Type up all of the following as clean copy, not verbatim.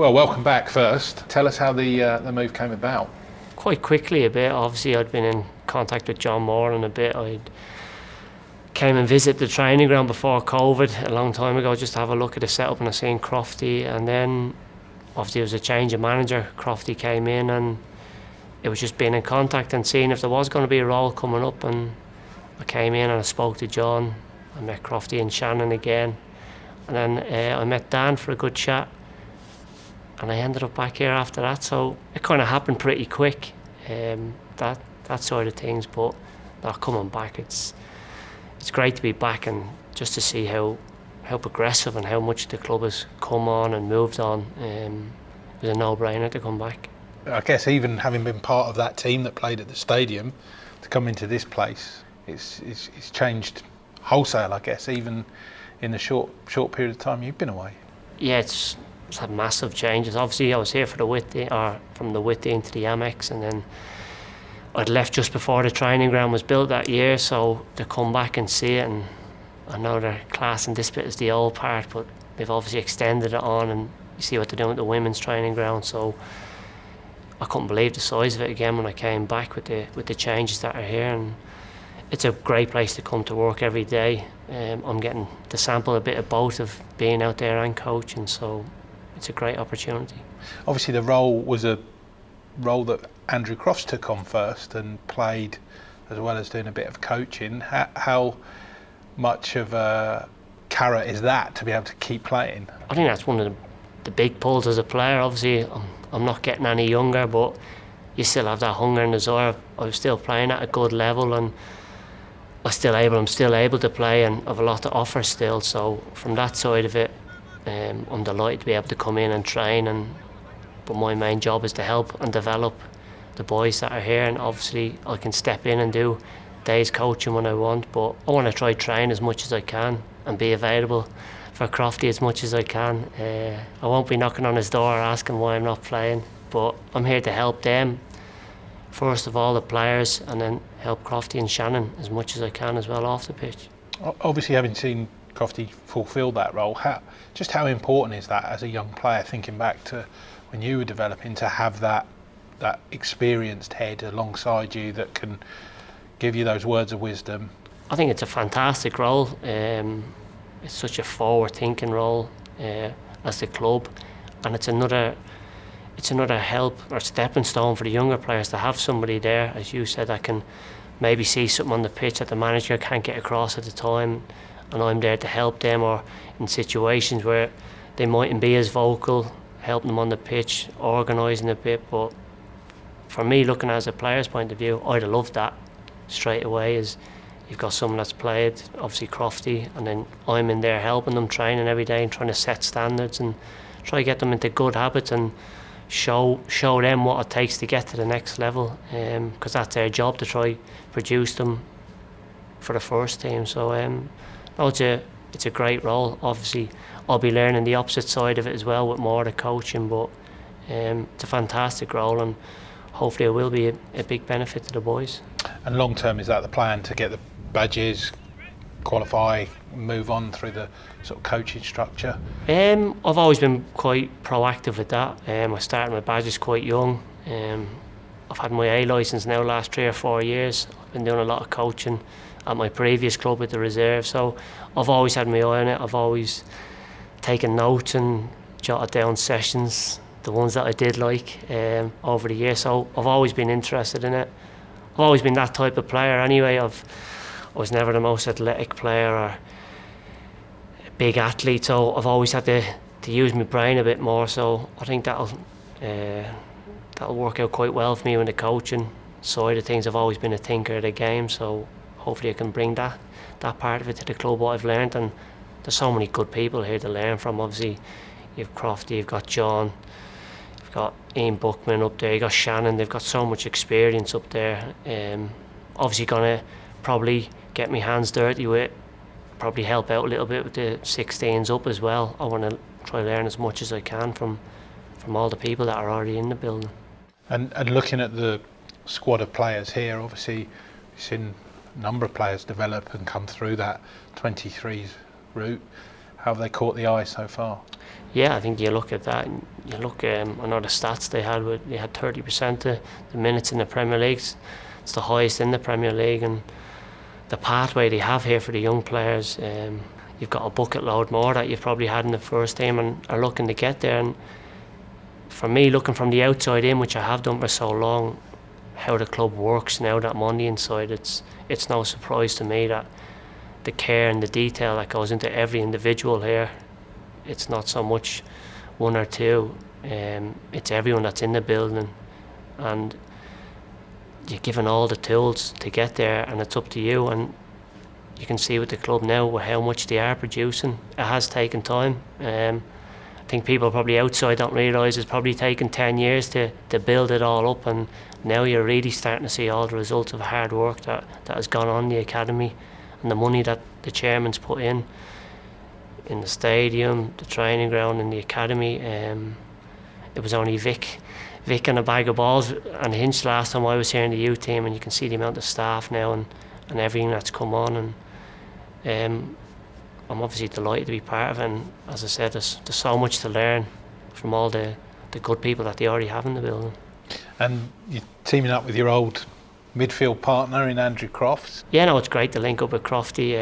Well, welcome back first. Tell us how the move came about. Quite quickly a bit. Obviously I'd been in contact with John Moran a bit. I came and visited the training ground before COVID a long time ago just to have a look at the setup, and I seen Crofty, and then obviously there was a change of manager. Crofty came in, and it was just being in contact and seeing if there was going to be a role coming up, and I came in and I spoke to John. I met Crofty and Shannon again, and then I met Dan for a good chat, and I ended up back here after that. So it kind of happened pretty quick, that sort of things. But not coming back, it's great to be back, and just to see how progressive and how much the club has come on and moved on. It was a no-brainer to come back. I guess even having been part of that team that played at the stadium, to come into this place, it's changed wholesale, I guess, even in the short period of time you've been away. Yeah, it's had massive changes. Obviously I was here for the Whitby, or from the Whitby into the Amex, and then I'd left just before the training ground was built that year, so to come back and see it, and I know their class in this bit is the old part, but they've obviously extended it on, and you see what they're doing with the women's training ground. So I couldn't believe the size of it again when I came back with the changes that are here, and it's a great place to come to work every day. I'm getting to sample a bit of both, of being out there and coaching, so it's a great opportunity. Obviously the role was a role that Andrew Crofts took on first and played, as well as doing a bit of coaching. How much of a carrot is that to be able to keep playing? I think that's one of the big pulls as a player. Obviously I'm not getting any younger, but you still have that hunger and desire. I was still playing at a good level, and I'm still able to play, and have a lot to offer still. So from that side of it, I'm delighted to be able to come in and train, but my main job is to help and develop the boys that are here, and obviously I can step in and do days coaching when I want, but I want to try train as much as I can and be available for Crofty as much as I can. I won't be knocking on his door asking why I'm not playing, but I'm here to help them, first of all the players, and then help Crofty and Shannon as much as I can as well off the pitch. Obviously, having seen Crofty fulfil that role, how important is that as a young player, thinking back to when you were developing, to have that experienced head alongside you that can give you those words of wisdom? I think it's a fantastic role. It's such a forward-thinking role as the club, and it's another help or stepping stone for the younger players to have somebody there, as you said, that can maybe see something on the pitch that the manager can't get across at the time, and I'm there to help them, or in situations where they mightn't be as vocal, helping them on the pitch, organising a bit. But for me, looking at it as a player's point of view, I'd have loved that straight away. Is you've got someone that's played, obviously Crofty, and then I'm in there helping them, training every day and trying to set standards and try to get them into good habits and show them what it takes to get to the next level, because that's their job, to try produce them for the first team. So it's a great role. Obviously I'll be learning the opposite side of it as well with more the coaching, but it's a fantastic role, and hopefully it will be a big benefit to the boys. And long term, is that the plan, to get the badges, qualify, move on through the sort of coaching structure? I've always been quite proactive with that. I started my badges quite young. I've had my A licence now last 3 or 4 years. I've been doing a lot of coaching at my previous club with the reserve, so I've always had my eye on it. I've always taken notes and jotted down sessions, the ones that I did like over the years, so I've always been interested in it. I've always been that type of player anyway. I was never the most athletic player or a big athlete, so I've always had to use my brain a bit more, so I think that'll work out quite well for me in the coaching side of things. I've always been a thinker of the game, so hopefully I can bring that part of it to the club, what I've learned. And there's so many good people here to learn from. Obviously you've Crofty, you've got John, you've got Ian Buckman up there, you've got Shannon. They've got so much experience up there. Obviously gonna probably get my hands dirty with, probably help out a little bit with the 16s up as well. I want to try to learn as much as I can from all the people that are already in the building. And looking at the squad of players here, obviously we've seen a number of players develop and come through that 23s route. How have they caught the eye so far? Yeah, I think you look at that, and you look. I know the stats they had. They had 30% of the minutes in the Premier League. It's the highest in the Premier League, and the pathway they have here for the young players. You've got a bucket load more that you've probably had in the first team, and are looking to get there. And for me, looking from the outside in, which I have done for so long, how the club works now that I'm on the inside, it's no surprise to me that the care and the detail that goes into every individual here. It's not so much one or two. It's everyone that's in the building, and you're given all the tools to get there, and it's up to you. And you can see with the club now how much they are producing. It has taken time. I think people probably outside don't realise it's probably taken 10 years to build it all up, and now you're really starting to see all the results of hard work that has gone on in the academy, and the money that the chairman's put in the stadium, the training ground, and the academy. It was only Vic and a bag of balls and Hinch last time I was here in the youth team, and you can see the amount of staff now and everything that's come on, and I'm obviously delighted to be part of it. And as I said, there's so much to learn from all the good people that they already have in the building. And you're teaming up with your old midfield partner in Andrew Crofts. Yeah, no, it's great to link up with Crofty.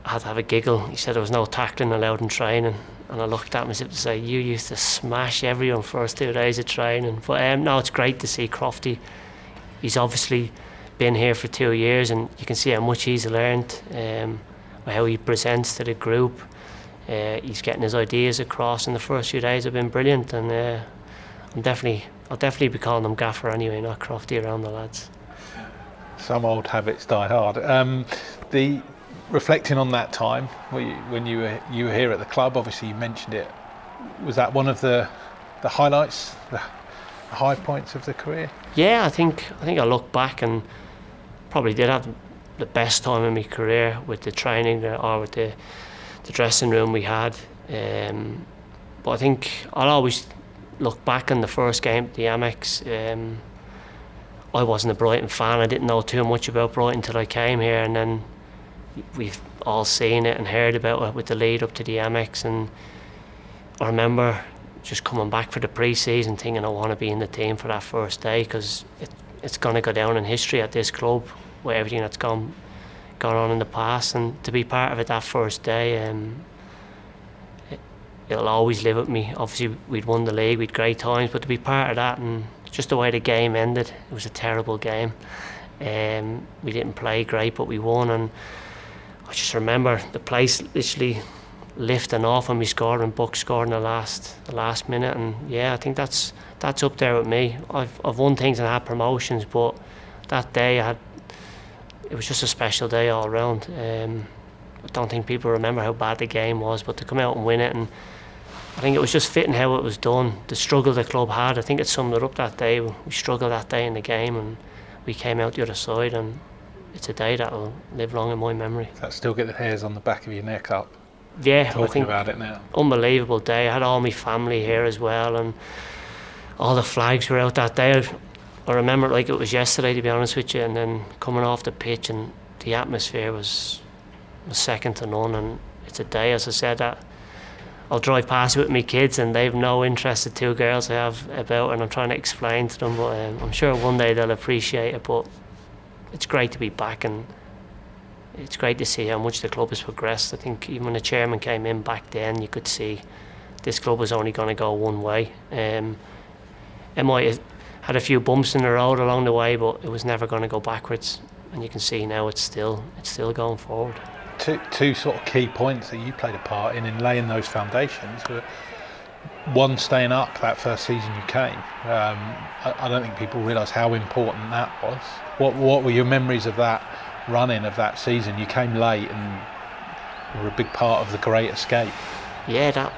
I had to have a giggle. He said there was no tackling allowed in training, and I looked at him as if to say, you used to smash everyone first 2 days of training. But no, it's great to see Crofty. He's obviously been here for 2 years, and you can see how much he's learned, how he presents to the group. He's getting his ideas across, and the first few days have been brilliant, and I'll definitely be calling him Gaffer anyway, not Crofty around the lads. Some old habits die hard. Reflecting on that time when you were here at the club, obviously you mentioned it. Was that one of the highlights, the high points of the career? Yeah, I think I look back and probably did have the best time in my career with the training or with the dressing room we had. But I think I'll always look back on the first game at the Amex. I wasn't a Brighton fan. I didn't know too much about Brighton until I came here, and then we've all seen it and heard about it with the lead up to the Amex. And I remember just coming back for the pre-season thinking I want to be in the team for that first day, because it's going to go down in history at this club with everything that's gone on in the past. And to be part of it that first day, it'll always live with me. Obviously we'd won the league, we'd great times, but to be part of that, and just the way the game ended, it was a terrible game. We didn't play great, but we won, and I just remember the place literally lifting off when we scored, and Buck scored in the last minute. And yeah, I think that's up there with me. I've won things and had promotions, but that day it was just a special day all around. I don't think people remember how bad the game was, but to come out and win it, and I think it was just fitting how it was done. The struggle the club had, I think it summed it up that day. We struggled that day in the game, and we came out the other side, and it's a day that'll live long in my memory. Does that still get the hairs on the back of your neck up? Yeah, talking I think about it now. Unbelievable day. I had all my family here as well, and all the flags were out that day. I remember it like it was yesterday, to be honest with you. And then coming off the pitch, and the atmosphere was second to none. And it's a day, as I said, that I'll drive past it with my kids, and they've no interest, the two girls I have about, and I'm trying to explain to them, but I'm sure one day they'll appreciate it. But it's great to be back, and it's great to see how much the club has progressed. I think even when the chairman came in back then, you could see this club was only going to go one way. It might have had a few bumps in the road along the way, but it was never going to go backwards. And you can see now it's still going forward. Two sort of key points that you played a part in laying those foundations were, one, staying up that first season you came. I don't think people realise how important that was. What were your memories of that running of that season? You came late and were a big part of the Great Escape. Yeah,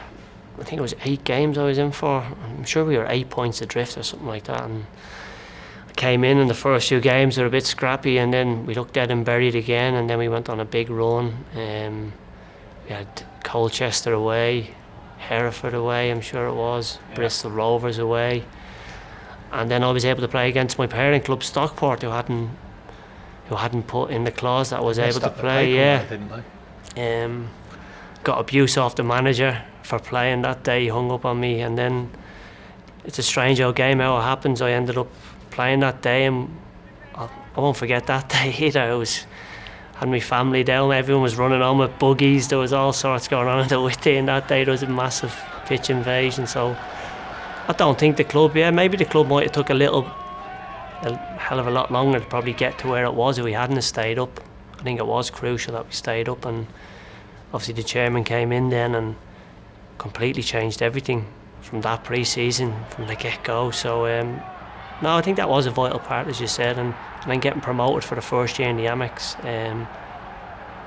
I think it was 8 games I was in for. I'm sure we were 8 points adrift or something like that. And I came in the first few games, they were a bit scrappy, and then we looked dead and buried again, and then we went on a big run. We had Colchester away, Hereford away, I'm sure it was, yeah. Bristol Rovers away. And then I was able to play against my parent club, Stockport, who hadn't put in the clause that I was able to play. Yeah, didn't they? got abuse off the manager for playing that day. He hung up on me, and then it's a strange old game how it happens. I ended up playing that day, and I won't forget that day either. It was had my family down, everyone was running on with buggies, there was all sorts going on in the Whitty, and that day there was a massive pitch invasion. So I don't think the club, maybe the club might have took a hell of a lot longer to probably get to where it was if we hadn't have stayed up. I think it was crucial that we stayed up, and obviously the chairman came in then and completely changed everything from that pre-season, from the get-go. So no, I think that was a vital part, as you said, and then getting promoted for the first year in the Amex and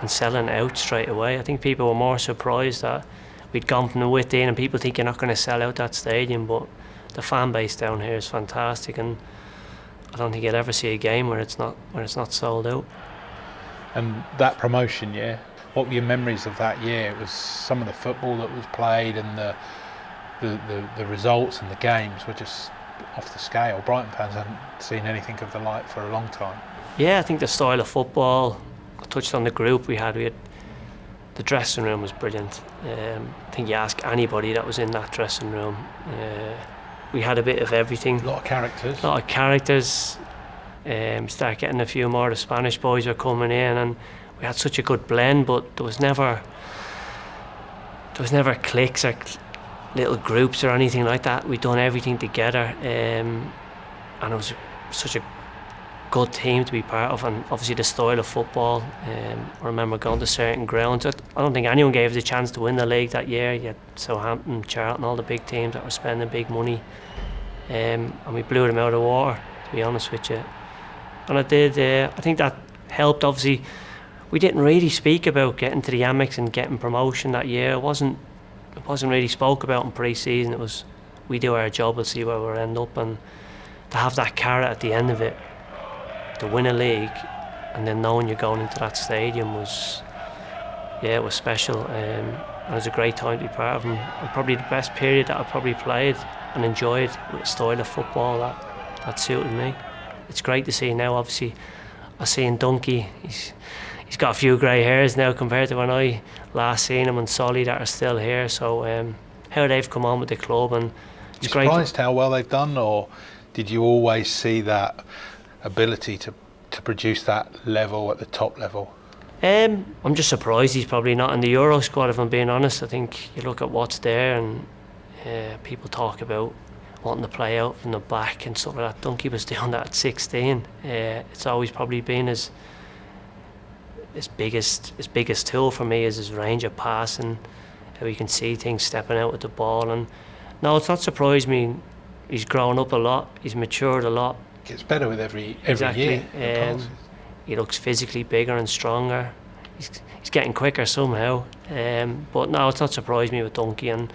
selling out straight away. I think people were more surprised that we'd gone from the Whitty, and people think you're not going to sell out that stadium, but the fan base down here is fantastic, and I don't think you'll ever see a game where it's not sold out. And that promotion year, what were your memories of that year? It was some of the football that was played, and the results and the games were just off the scale. Brighton fans hadn't seen anything of the like for a long time. Yeah, I think the style of football, I touched on the group we had the dressing room was brilliant. I think you ask anybody that was in that dressing room, we had a bit of everything. A lot of characters. Start getting a few more. The Spanish boys were coming in, and we had such a good blend, but there was never cliques or little groups or anything like that. We'd done everything together, and it was such a good team to be part of, and obviously the style of football. I remember going to certain grounds. I don't think anyone gave us a chance to win the league that year. You had Southampton, Charlton, all the big teams that were spending big money, and we blew them out of the water, to be honest with you. And I did. I think that helped. Obviously, we didn't really speak about getting to the Amex and getting promotion that year. It wasn't really spoke about in pre-season. It was, we do our job, we'll see where we'll end up, and to have that carrot at the end of it, to win a league, and then knowing you're going into that stadium was special. It was a great time to be part of, and probably the best period that I probably played and enjoyed with the style of football that suited me. It's great to see now. Obviously, I seen Donkey. He's got a few grey hairs now compared to when I last seen him, and Solly that are still here. So how they've come on with the club, and it's great. Surprised how well they've done, or did you always see that ability to produce that level at the top level? I'm just surprised he's probably not in the Euro squad, if I'm being honest. I think you look at what's there, and people talk about wanting to play out from the back and stuff like that. Donkey was doing that at 16. It's always probably been his biggest tool for me is his range of passing, how he can see things stepping out with the ball. And no, it's not surprised me. He's grown up a lot. He's matured a lot. Gets better with every Exactly. year. He looks physically bigger and stronger. He's getting quicker somehow. But no, it's not surprised me with Donkey, and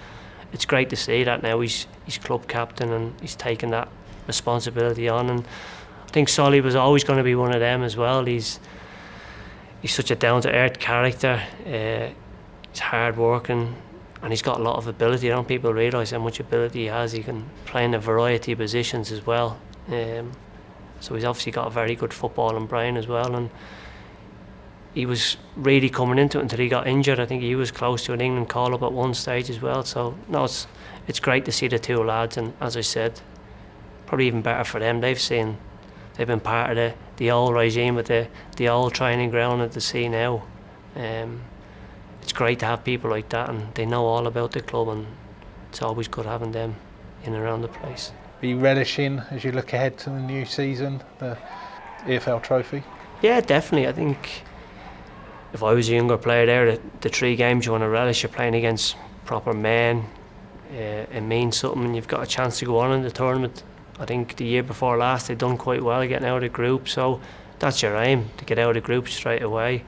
it's great to see that now he's club captain and he's taken that responsibility on. And I think Solly was always going to be one of them as well. He's such a down-to-earth character. He's hard working, and he's got a lot of ability. I don't think people realise how much ability he has. He can play in a variety of positions as well. So he's obviously got a very good footballing brain as well, and he was really coming into it until he got injured. I think he was close to an England call-up at one stage as well. So no, it's great to see the two lads, and as I said, probably even better for them. They've been part of the old regime with the old training ground at the sea now. It's great to have people like that, and they know all about the club, and it's always good having them in and around the place. Are you relishing, as you look ahead to the new season, the EFL trophy? Yeah, definitely. I think if I was a younger player there, the 3 games you want to relish, you're playing against proper men. It means something, and you've got a chance to go on in the tournament. I think the year before last they'd done quite well getting out of the group, so that's your aim, to get out of the group straight away,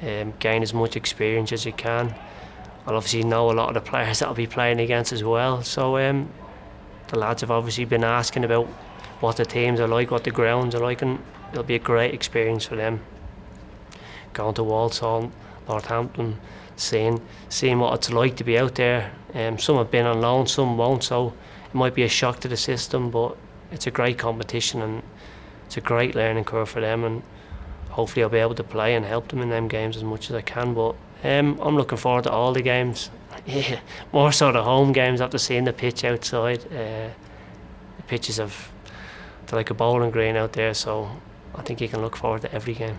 gain as much experience as you can. I'll obviously know a lot of the players that I'll be playing against as well, so the lads have obviously been asking about what the teams are like, what the grounds are like, and it'll be a great experience for them. Going to Walsall, Northampton, seeing what it's like to be out there. Some have been on loan, some won't, so it might be a shock to the system, but it's a great competition and it's a great learning curve for them, and hopefully I'll be able to play and help them in them games as much as I can. But I'm looking forward to all the games. Yeah, more so the home games after seeing the pitch outside. The pitches they're like a bowling green out there, so I think you can look forward to every game.